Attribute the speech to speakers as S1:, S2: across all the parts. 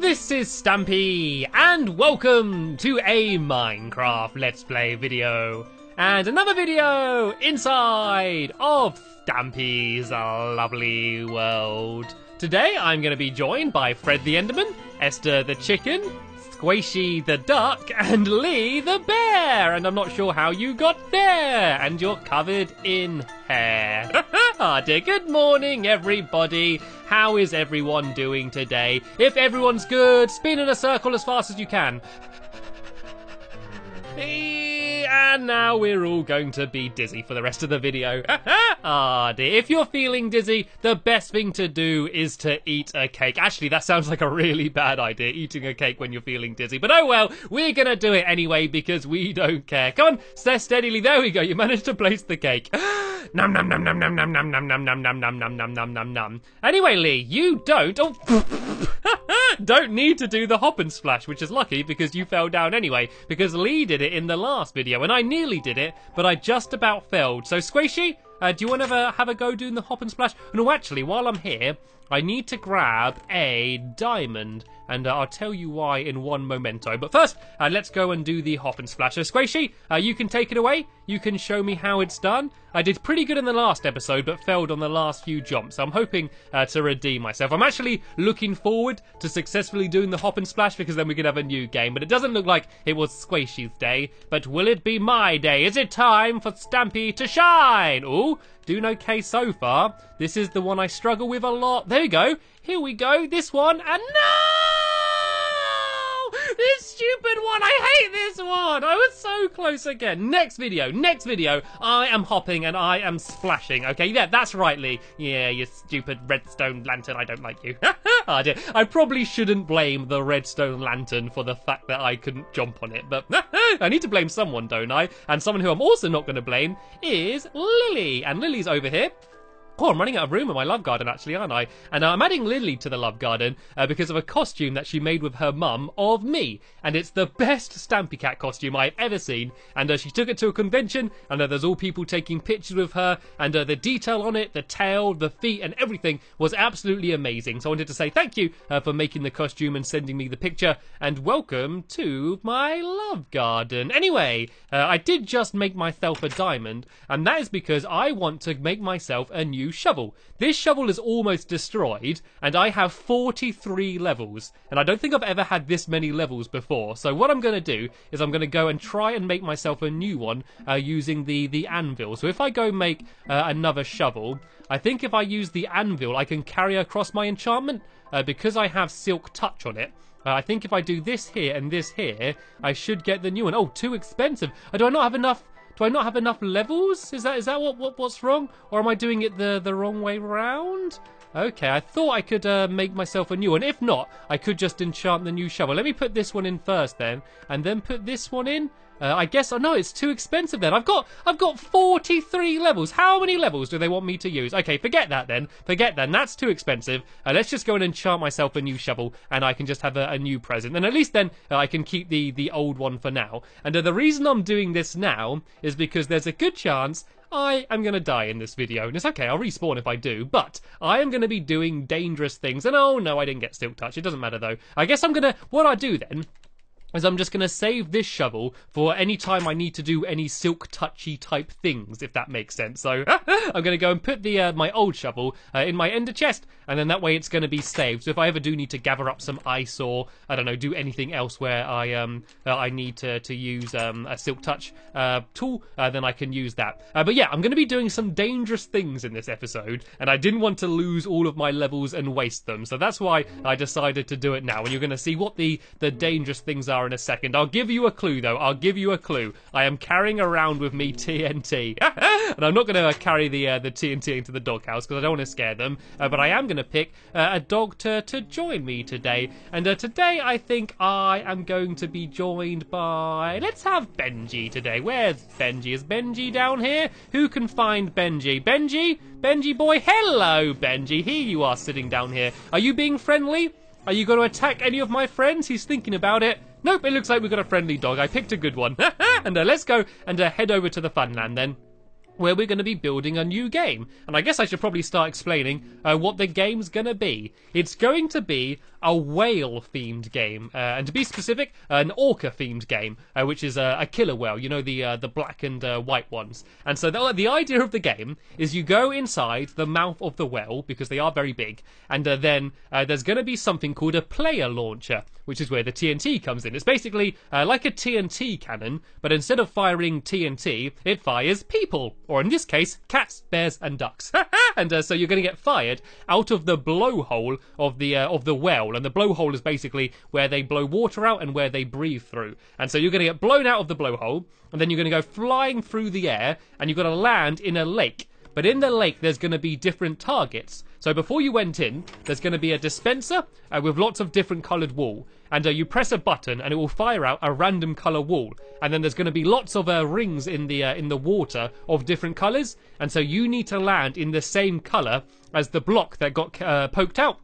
S1: This is Stampyyyy, and welcome to a Minecraft Let's Play video. And another video inside of Stampyyyy's lovely world. Today I'm going to be joined by Fred the Enderman, Esther the Chicken, Squishy the Duck, and Lee the Bear. And I'm not sure how you got there, and you're covered in hair. Ah dear, good morning everybody. How is everyone doing today? If everyone's good, spin in a circle as fast as you can. And now we're all going to be dizzy for the rest of the video. Ah dear, if you're feeling dizzy, the best thing to do is to eat a cake. Actually, that sounds like a really bad idea, eating a cake when you're feeling dizzy. But oh well, we're gonna do it anyway because we don't care. Come on, stare steadily. There we go, you managed to place the cake. Nom nom nom nom nom nom nom nom nom nom nom nom nom nom nom nom nom. Anyway, Lee, you don't need to do the hop and splash, which is lucky because you fell down anyway, because Lee did it in the last video and I nearly did it, but I just about failed. So Squishy, do you want to have a go doing the hop and splash? No, actually, while I'm here, I need to grab a diamond, and I'll tell you why in one momento. But first, let's go and do the hop and splash. So Squishy, you can take it away. You can show me how it's done. I did pretty good in the last episode, but failed on the last few jumps. So I'm hoping to redeem myself. I'm actually looking forward to successfully doing the hop and splash, because then we can have a new game. But it doesn't look like it was Squishy's day. But will it be my day? Is it time for Stampyyyy to shine? Ooh, doing okay so far. This is the one I struggle with a lot. There we go. Here we go. This one. And no! This stupid one. I hate this one. I was so close again. Next video. I am hopping and I am splashing. Okay, yeah, that's right, Lee. Yeah, you stupid redstone lantern. I don't like you. Oh, dear. I probably shouldn't blame the redstone lantern for the fact that I couldn't jump on it. But I need to blame someone, don't I? And someone who I'm also not going to blame is Lily. And Lily's over here. Oh, I'm running out of room in my love garden, actually, aren't I? And I'm adding Lily to the love garden because of a costume that she made with her mum of me. And it's the best Stampy Cat costume I've ever seen. And she took it to a convention, and there's all people taking pictures with her. And the detail on it, the tail, the feet, and everything was absolutely amazing. So I wanted to say thank you for making the costume and sending me the picture. And welcome to my love garden. Anyway, I did just make myself a diamond. And that is because I want to make myself a new shovel. This shovel is almost destroyed and I have 43 levels, and I don't think I've ever had this many levels before. So what I'm going to do is I'm going to go and try and make myself a new one using the anvil. So if I go make another shovel, I think if I use the anvil I can carry across my enchantment because I have silk touch on it. I think if I do this here and this here, I should get the new one. Oh, too expensive. Do I not have enough? Do I not have enough levels? Is that what's wrong? Or am I doing it the wrong way round? Okay, I thought I could make myself a new one. If not, I could just enchant the new shovel. Let me put this one in first then, and then put this one in. I guess, oh no, it's too expensive then. I've got 43 levels. How many levels do they want me to use? Okay, forget that then. That's too expensive. Let's just go and enchant myself a new shovel, and I can just have a new present. And at least then I can keep the old one for now. And the reason I'm doing this now is because there's a good chance I am going to die in this video. And it's okay, I'll respawn if I do, but I am going to be doing dangerous things. And oh no, I didn't get silk touch. It doesn't matter though. I guess what I do then is I'm just going to save this shovel for any time I need to do any silk touchy type things, if that makes sense. So I'm going to go and put my old shovel in my ender chest, and then that way it's going to be saved. So if I ever do need to gather up some ice, or I don't know, do anything else where I need to use a silk touch tool, then I can use that. But yeah, I'm going to be doing some dangerous things in this episode, and I didn't want to lose all of my levels and waste them. So that's why I decided to do it now, and you're going to see what the dangerous things are in a second. I'll give you a clue though. I am carrying around with me TNT. And I'm not going to carry the TNT into the doghouse because I don't want to scare them. But I am going to pick a dog to join me today. And today I think I am going to be joined by... Let's have Benji today. Where's Benji? Is Benji down here? Who can find Benji? Benji boy. Hello, Benji. Here you are sitting down here. Are you being friendly? Are you going to attack any of my friends? He's thinking about it. Nope, it looks like we've got a friendly dog. I picked a good one. And let's go and head over to the fun land then. where we're going to be building a new game. And I guess I should probably start explaining what the game's going to be. It's going to be a whale-themed game, and to be specific, an orca-themed game, which is a killer whale, you know, the black and white ones. And so the idea of the game is you go inside the mouth of the whale, because they are very big, and then there's going to be something called a player launcher, which is where the TNT comes in. It's basically like a TNT cannon, but instead of firing TNT, it fires people. Or in this case, cats, bears, and ducks. And so you're going to get fired out of the blowhole of the whale. And the blowhole is basically where they blow water out and where they breathe through. And so you're going to get blown out of the blowhole, and then you're going to go flying through the air, and you're going to land in a lake. But in the lake, there's going to be different targets. So before you went in, there's going to be a dispenser with lots of different coloured wool. And you press a button and it will fire out a random colour wool. And then there's going to be lots of rings in the water of different colours. And so you need to land in the same colour as the block that got poked out.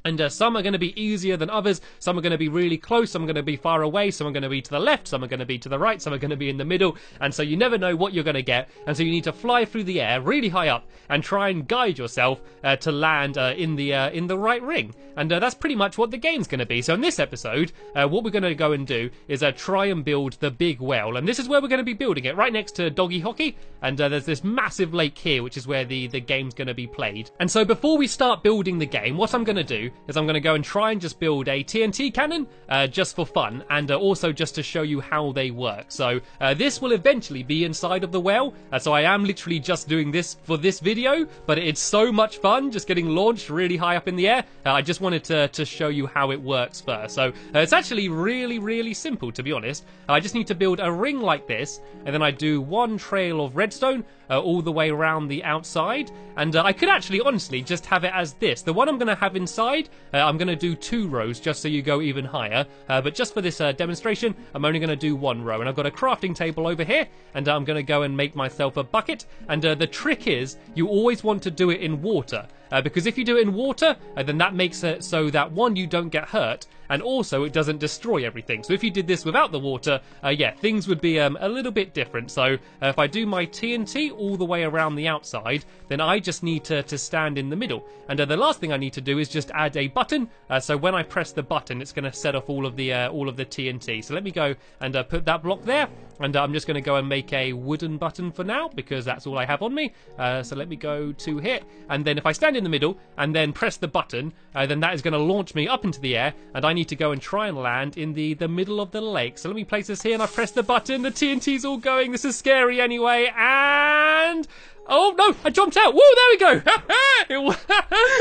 S1: And some are going to be easier than others. Some are going to be really close. Some are going to be far away. Some are going to be to the left. Some are going to be to the right. Some are going to be in the middle. And so you never know what you're going to get. And so you need to fly through the air really high up and try and guide yourself to land in the right ring. And that's pretty much what the game's going to be. So in this episode, what we're going to go and do is try and build the big whale. And this is where we're going to be building it, right next to Doggy Hockey. And there's this massive lake here, which is where the game's going to be played. And so before we start building the game, what I'm going to do is I'm going to go and try and just build a TNT cannon just for fun, and also just to show you how they work. So this will eventually be inside of the whale, so I am literally just doing this for this video, but it's so much fun just getting launched really high up in the air. I just wanted to show you how it works first. So it's actually really simple, to be honest. I just need to build a ring like this, and then I do one trail of redstone all the way around the outside, and I could actually honestly just have it as this. The one I'm going to have inside, I'm going to do 2 rows just so you go even higher, but just for this demonstration I'm only going to do 1 row. And I've got a crafting table over here, and I'm going to go and make myself a bucket. And the trick is you always want to do it in water, because if you do it in water, then that makes it so that, one, you don't get hurt, and also it doesn't destroy everything. So if you did this without the water, yeah, things would be a little bit different. So if I do my TNT all the way around the outside, then I just need to stand in the middle. And the last thing I need to do is just add a button. So when I press the button, it's going to set off all of the TNT. So let me go and put that block there. And I'm just going to go and make a wooden button for now, because that's all I have on me. So let me go to here. And then if I stand in the middle and then press the button, then that is going to launch me up into the air. And I need to go and try and land in the middle of the lake. So let me place this here, and I press the button. The TNT's all going. This is scary anyway. And... oh, no, I jumped out. Woo, there we go.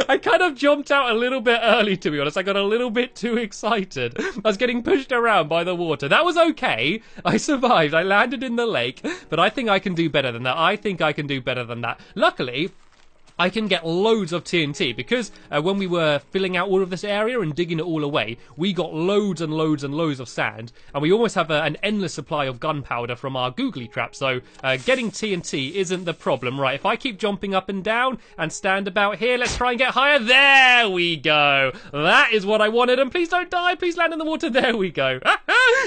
S1: I kind of jumped out a little bit early, to be honest. I got a little bit too excited. I was getting pushed around by the water. That was okay. I survived. I landed in the lake, but I think I can do better than that. I think I can do better than that. Luckily, I can get loads of TNT, because when we were filling out all of this area and digging it all away, we got loads and loads and loads of sand, and we almost have an endless supply of gunpowder from our googly traps. So getting TNT isn't the problem. Right, if I keep jumping up and down and stand about here, let's try and get higher. There we go. That is what I wanted. And please don't die. Please land in the water. There we go.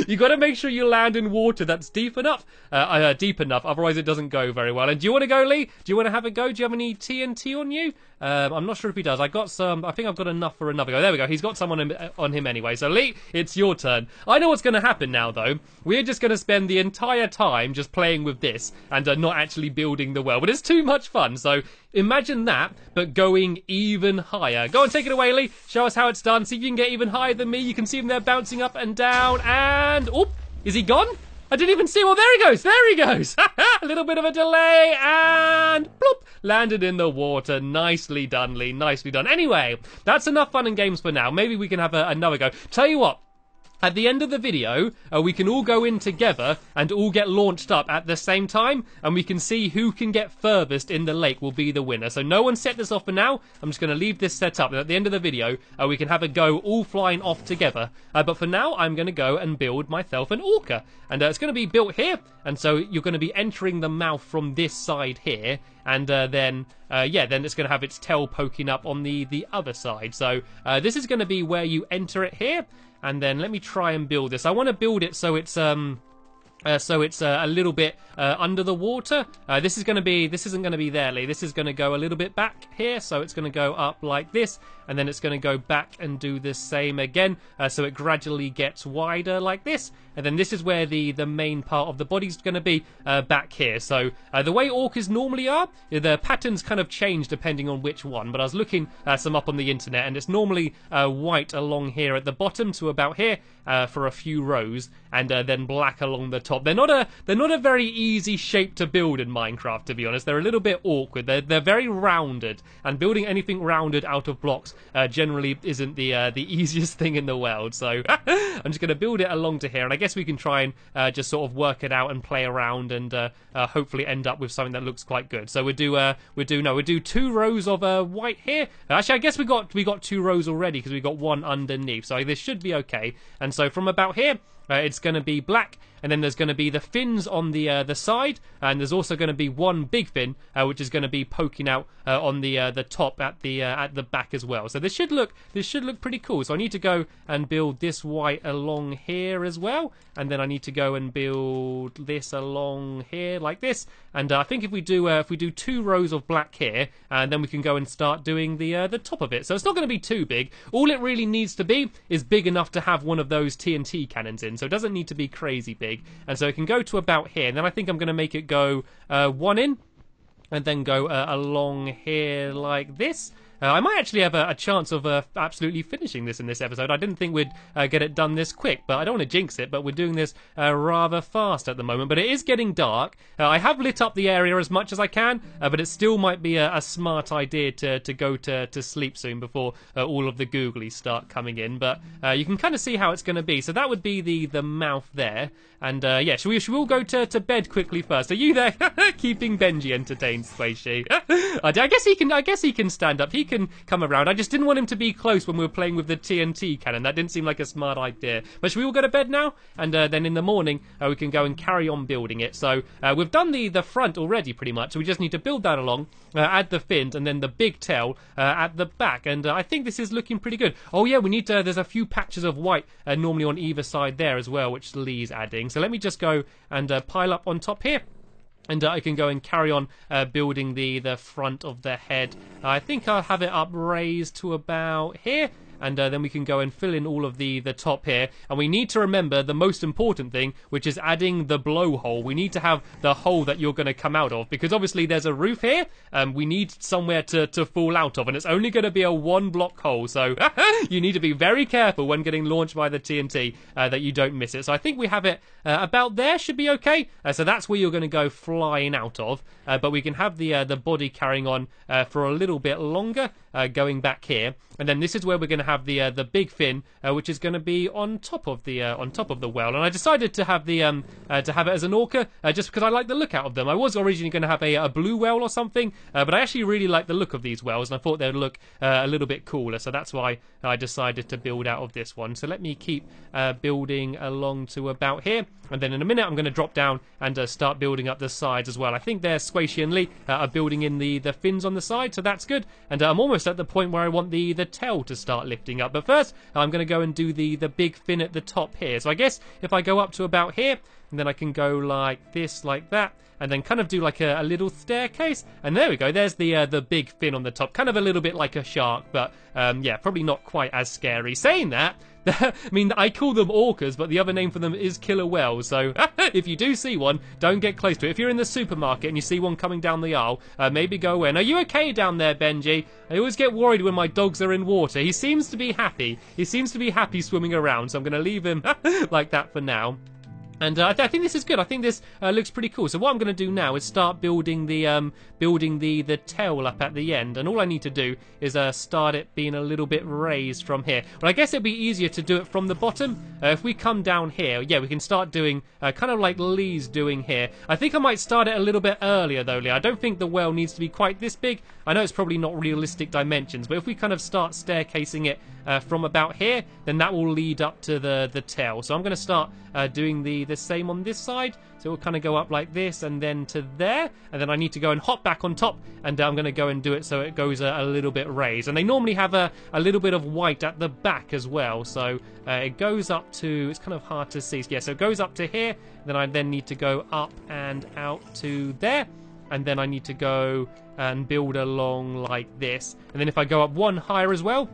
S1: You got to make sure you land in water that's deep enough. Otherwise it doesn't go very well. And do you want to go, Lee? Do you want to have a go? Do you have any TNT on you? I'm not sure if he does. I got some. I think I've got enough for another go. There we go. He's got some on him anyway. So Lee, it's your turn. I know what's going to happen now, though. We're just going to spend the entire time just playing with this and not actually building the well. But it's too much fun. So imagine that, but going even higher. Go and take it away, Lee. Show us how it's done. See if you can get even higher than me. You can see him there bouncing up and down. And oh, is he gone? I didn't even see. Well, there he goes. There he goes. A little bit of a delay, and bloop, landed in the water. Nicely done, Lee. Nicely done. Anyway, that's enough fun and games for now. Maybe we can have another go. Tell you what. At the end of the video, we can all go in together and all get launched up at the same time, and we can see who can get furthest in the lake will be the winner. So no one set this off for now. I'm just going to leave this set up, and at the end of the video, we can have a go all flying off together. But for now, I'm going to go and build myself an orca. And it's going to be built here, and so you're going to be entering the mouth from this side here, and then it's going to have its tail poking up on the other side. So this is going to be where you enter it here. And then let me try and build this. I want to build it so it's So it's a little bit under the water. This isn't going to be there, Lee. This is going to go a little bit back here. So it's going to go up like this, and then it's going to go back and do the same again. So it gradually gets wider like this. And then this is where the main part of the body's going to be back here. So the way orcas normally are, the patterns kind of change depending on which one. But I was looking some up on the internet, and it's normally white along here at the bottom to about here for a few rows, and then black along the top. They're not a very easy shape to build in Minecraft, to be honest. They're a little bit awkward. They're very rounded, and building anything rounded out of blocks generally isn't the easiest thing in the world. So I'm just going to build it along to here, and I guess we can try and just sort of work it out and play around, and hopefully end up with something that looks quite good. So we do 2 rows of white here. Actually, I guess we got 2 rows already because we got one underneath. So this should be okay. And so from about here, it's going to be black, and then there's going to be the fins on the side, and there's also going to be one big fin, which is going to be poking out on the top at the back as well. So this should look pretty cool. So I need to go and build this white along here as well, and then I need to go and build this along here like this. And I think if we do 2 rows of black here, and then we can go and start doing the top of it. So it's not going to be too big. All it really needs to be is big enough to have one of those TNT cannons in. So it doesn't need to be crazy big. And so it can go to about here. And then I think I'm going to make it go 1 in, and then go along here like this. I might actually have a chance of absolutely finishing this in this episode. I didn't think we'd get it done this quick, but I don't want to jinx it, but we're doing this rather fast at the moment. But it is getting dark. I have lit up the area as much as I can, but it still might be a smart idea to go to sleep soon before all of the googlies start coming in. But you can kind of see how it's going to be. So that would be the mouth there. And yeah, should we all go to bed quickly first? Are you there keeping Benji entertained, Stampyyyy? I guess he can stand up. He can come around. I just didn't want him to be close when we were playing with the TNT cannon. That didn't seem like a smart idea. But should we all go to bed now? And then in the morning, we can go and carry on building it. So we've done the front already pretty much. So we just need to build that along, add the fins, and then the big tail at the back. And I think this is looking pretty good. Oh yeah, we need to, there's a few patches of white normally on either side there as well, which Lee's adding. So let me just go and pile up on top here. And I can go and carry on building the front of the head. I think I'll have it up raised to about here. And then we can go and fill in all of the top here. And we need to remember the most important thing, which is adding the blowhole. We need to have the hole that you're going to come out of, because obviously there's a roof here. We need somewhere to fall out of, and it's only going to be a 1-block hole. So you need to be very careful when getting launched by the TNT that you don't miss it. So I think we have it about there, should be okay. So that's where you're going to go flying out of. But we can have the body carrying on for a little bit longer, going back here. And then this is where we're going to have the big fin, which is going to be on top of the well. And I decided to have it as an orca just because I like the look out of them. I was originally going to have a blue whale or something, but I actually really like the look of these whales, and I thought they would look a little bit cooler. So that's why I decided to build out of this one. So let me keep building along to about here, and then in a minute I'm going to drop down and start building up the sides as well. I think there Stampyyyy and Lee are building in the fins on the side, so that's good. And I'm almost at the point where I want the tail to start lifting up. But first, I'm going to go and do the big fin at the top here. So I guess if I go up to about here, and then I can go like this, like that, and then kind of do like a little staircase. And there we go. There's the big fin on the top. Kind of a little bit like a shark, but yeah, probably not quite as scary. Saying that, I mean, I call them orcas, but the other name for them is killer whales. So if you do see one, don't get close to it. If you're in the supermarket and you see one coming down the aisle, maybe go away. And are you okay down there, Benji? I always get worried when my dogs are in water. He seems to be happy. He seems to be happy swimming around, so I'm going to leave him like that for now. And I think this is good. I think this looks pretty cool. So what I'm going to do now is start building the tail up at the end. And all I need to do is start it being a little bit raised from here. But I guess it'd be easier to do it from the bottom. If we come down here, yeah, we can start doing kind of like Lee's doing here. I think I might start it a little bit earlier though, Lee. I don't think the whale needs to be quite this big. I know it's probably not realistic dimensions, but if we kind of start staircasing it from about here, then that will lead up to the tail. So I'm going to start doing the same on this side. So it will kind of go up like this and then to there. And then I need to go and hop back on top. And I'm going to go and do it so it goes a little bit raised. And they normally have a little bit of white at the back as well. So it goes up to, it's kind of hard to see. Yeah, so it goes up to here. Then I then need to go up and out to there. And then I need to go and build along like this. And then if I go up one higher as well,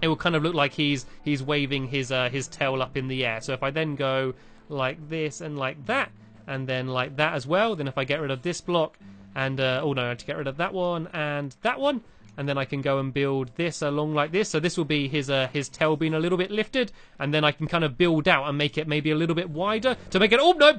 S1: it will kind of look like he's waving his tail up in the air. So if I then go like this and like that, and then like that as well, then if I get rid of this block, and oh no, I have to get rid of that one and that one, and then I can go and build this along like this. So this will be his tail being a little bit lifted, and then I can kind of build out and make it maybe a little bit wider to make it. Oh no,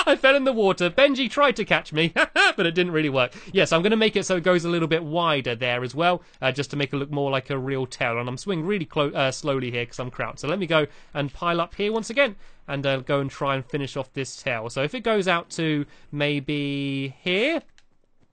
S1: I fell in the water. Benji tried to catch me, but it didn't really work. Yes, I'm going to make it so it goes a little bit wider there as well, just to make it look more like a real tail. And I'm swinging really slowly here because I'm crouched. So let me go and pile up here once again, and go and try and finish off this tail. So if it goes out to maybe here,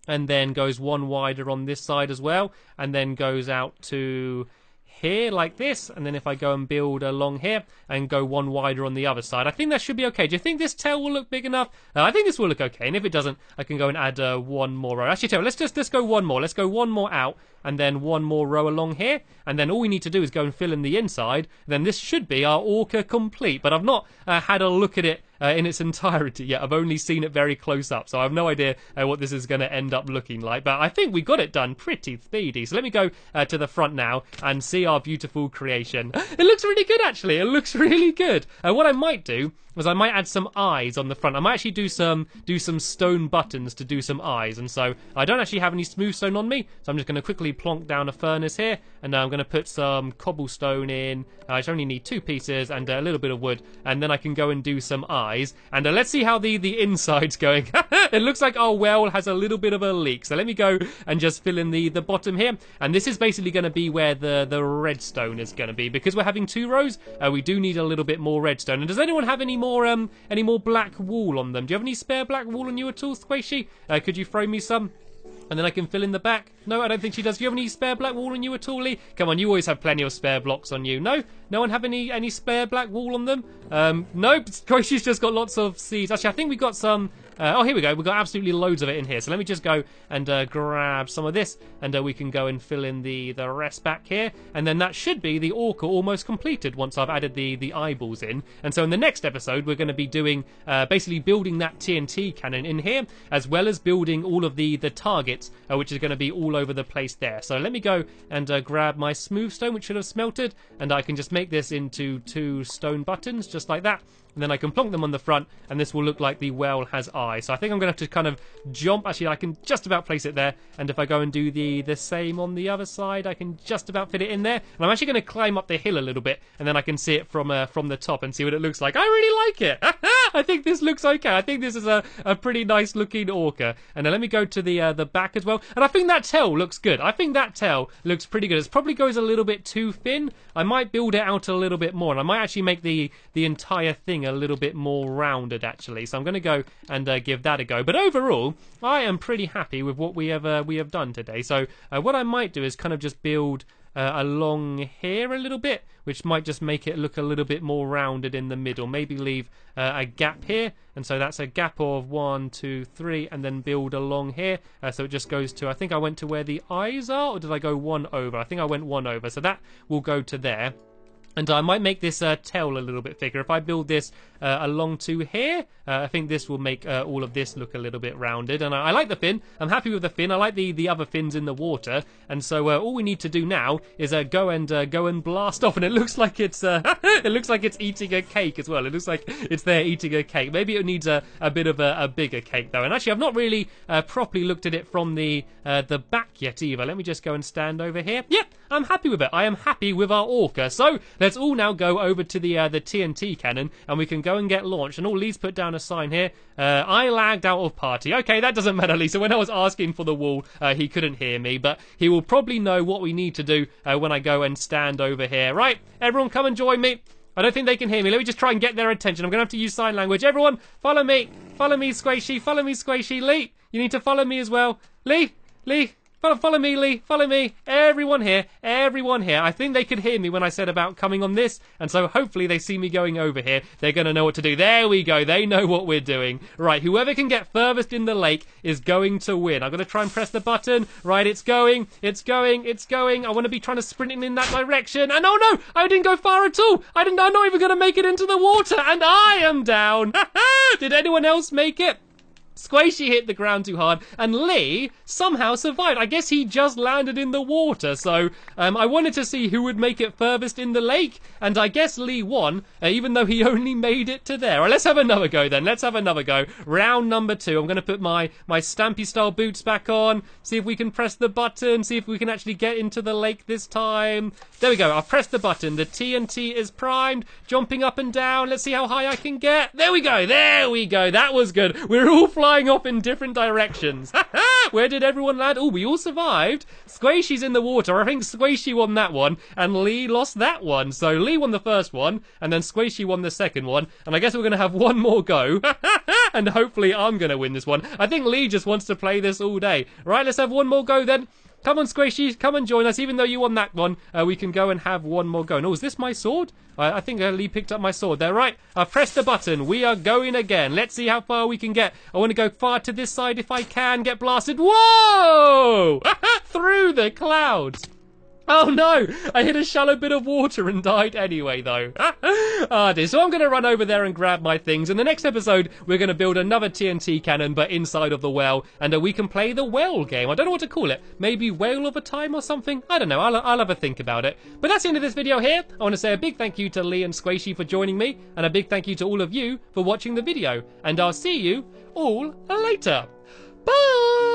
S1: and then goes one wider on this side as well, and then goes out to here like this, and then if I go and build along here and go one wider on the other side, I think that should be okay. Do you think this tail will look big enough? I think this will look okay, and if it doesn't, I can go and add one more row. Actually, let's go one more. Let's go one more out, and then one more row along here, and then all we need to do is go and fill in the inside. Then this should be our orca complete, but I've not had a look at it in its entirety yet. I've only seen it very close up, so I have no idea what this is going to end up looking like, but I think we got it done pretty speedy. So let me go to the front now and see our beautiful creation. It looks really good, actually. It looks really good. What I might do was I might add some eyes on the front. I might actually do some stone buttons to do some eyes, and so I don't actually have any smooth stone on me, so I'm just going to quickly plonk down a furnace here, and now I'm going to put some cobblestone in. I only need 2 pieces and a little bit of wood, and then I can go and do some eyes, and let's see how the inside's going. It looks like our well has a little bit of a leak, so let me go and just fill in the bottom here, and this is basically going to be where the redstone is going to be. Because we're having 2 rows, we do need a little bit more redstone. And does anyone have any more black wool on them? Do you have any spare black wool on you at all, Squishy? Could you throw me some? And then I can fill in the back. No, I don't think she does. Do you have any spare black wool on you at all, Lee? Come on, you always have plenty of spare blocks on you. No? No one have any spare black wool on them? Nope. Squishy's just got lots of seeds. Actually, I think we got some. Oh, here we go. We've got absolutely loads of it in here. So let me just go and grab some of this, and we can go and fill in the rest back here. And then that should be the orca almost completed once I've added the eyeballs in. And so in the next episode, we're going to be doing basically building that TNT cannon in here, as well as building all of the targets, which is going to be all over the place there. So let me go and grab my smooth stone, which should have smelted, and I can just make this into 2 stone buttons, just like that. And then I can plonk them on the front, and this will look like the well has eyes. So I think I'm going to have to kind of jump. Actually, I can just about place it there. And if I go and do the same on the other side, I can just about fit it in there. And I'm actually going to climb up the hill a little bit, and then I can see it from the top and see what it looks like. I really like it. I think this looks okay. I think this is a pretty nice looking orca. And then let me go to the back as well. And I think that tail looks good. I think that tail looks pretty good. It probably goes a little bit too thin. I might build it out a little bit more, and I might actually make the entire thing a little bit more rounded, actually. So I'm going to go and give that a go. But overall, I am pretty happy with what we have done today. So what I might do is kind of just build along here a little bit, which might just make it look a little bit more rounded in the middle. Maybe leave a gap here, and so that's a gap of 1, 2, 3, and then build along here. So it just goes to, I think I went to where the eyes are, or did I go 1 over? I think I went 1 over, so that will go to there. And I might make this tail a little bit thicker. If I build this along to here, I think this will make all of this look a little bit rounded. And I like the fin. I'm happy with the fin. I like the other fins in the water. And so all we need to do now is go and blast off. And it looks like it's eating a cake as well. It looks like it's there eating a cake. Maybe it needs a bit of a bigger cake though. And actually, I've not really properly looked at it from the back yet either. Let me just go and stand over here. Yep, I'm happy with it. I am happy with our orca. So let's all now go over to the TNT cannon, and we can go and get launched. And Lee's put down a sign here. I lagged out of party. Okay, that doesn't matter, Lee. So when I was asking for the wool, he couldn't hear me, but he will probably know what we need to do when I go and stand over here. Right, everyone come and join me. I don't think they can hear me. Let me just try and get their attention. I'm going to have to use sign language. Everyone, follow me. Follow me, Squishy. Follow me, Squishy. Lee, you need to follow me as well. Lee. Follow me, Lee. Follow me. Everyone here. Everyone here. I think they could hear me when I said about coming on this, and so hopefully they see me going over here. They're going to know what to do. There we go. They know what we're doing. Right, whoever can get furthest in the lake is going to win. I'm going to try and press the button. Right, it's going. It's going. It's going. I want to be trying to sprint in that direction. And oh no, I didn't go far at all. I'm not even going to make it into the water, and I am down. Did anyone else make it? Squishy hit the ground too hard, and Lee somehow survived. I guess he just landed in the water, so I wanted to see who would make it furthest in the lake, and I guess Lee won, even though he only made it to there. All right, let's have another go then. Let's have another go. Round number 2. I'm going to put my Stampyyyy-style boots back on, see if we can press the button, see if we can actually get into the lake this time. There we go. I've pressed the button. The TNT is primed, jumping up and down. Let's see how high I can get. There we go. There we go. That was good. We're all flying off in different directions. Where did everyone land? Oh, we all survived. Squishy's in the water. I think Squishy won that one, and Lee lost that one. So Lee won the first one, and then Squishy won the second one. And I guess we're going to have one more go. And hopefully I'm going to win this one. I think Lee just wants to play this all day. Right, let's have one more go then. Come on, Squishy, come and join us. Even though you won that one, we can go and have one more go. And, oh, is this my sword? I think Lee picked up my sword there. Right, I've pressed the button. We are going again. Let's see how far we can get. I want to go far to this side if I can. Get blasted. Whoa! Through the clouds. Oh no! I hit a shallow bit of water and died anyway, though. Ah, dear. So I'm going to run over there and grab my things. In the next episode, we're going to build another TNT cannon, but inside of the well, and we can play the well game. I don't know what to call it. Maybe Whale of a Time or something? I don't know. I'll have a think about it. But that's the end of this video here. I want to say a big thank you to Lee and Squishy for joining me, and a big thank you to all of you for watching the video. And I'll see you all later. Bye!